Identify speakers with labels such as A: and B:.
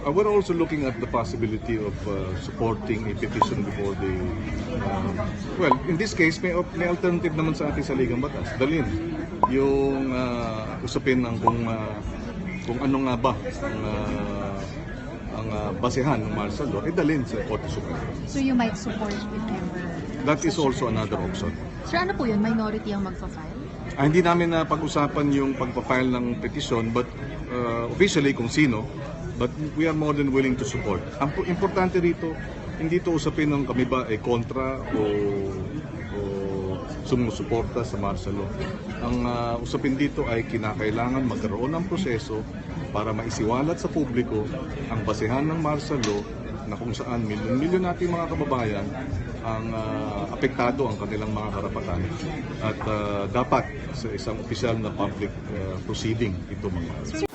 A: We're also looking at the possibility of supporting a petition before the, well, in this case, may alternative naman sa ating saligang batas. Dalhin yung usapin ng kung ano nga ba ang basehan ng martial law, dalhin sa Korte Suprema.
B: So you might support if ever?
A: That is also another option.
B: Sir, ano po yun? Minority ang magpa-file?
A: Hindi namin na pag-usapan yung pagpapile ng petisyon, but officially kung sino, but we are more than willing to support. Ang importante rito, hindi ito usapin ng kami ba ay kontra o sumusuporta sa martial law. Ang usapin dito ay kinakailangan magkaroon ng proseso para maisiwalat sa publiko ang basehan ng martial law na kung saan milyon-milyon nating mga kababayan ang apektado ang kanilang mga karapatan. At dapat sa isang opisyal na public proceeding ito mga.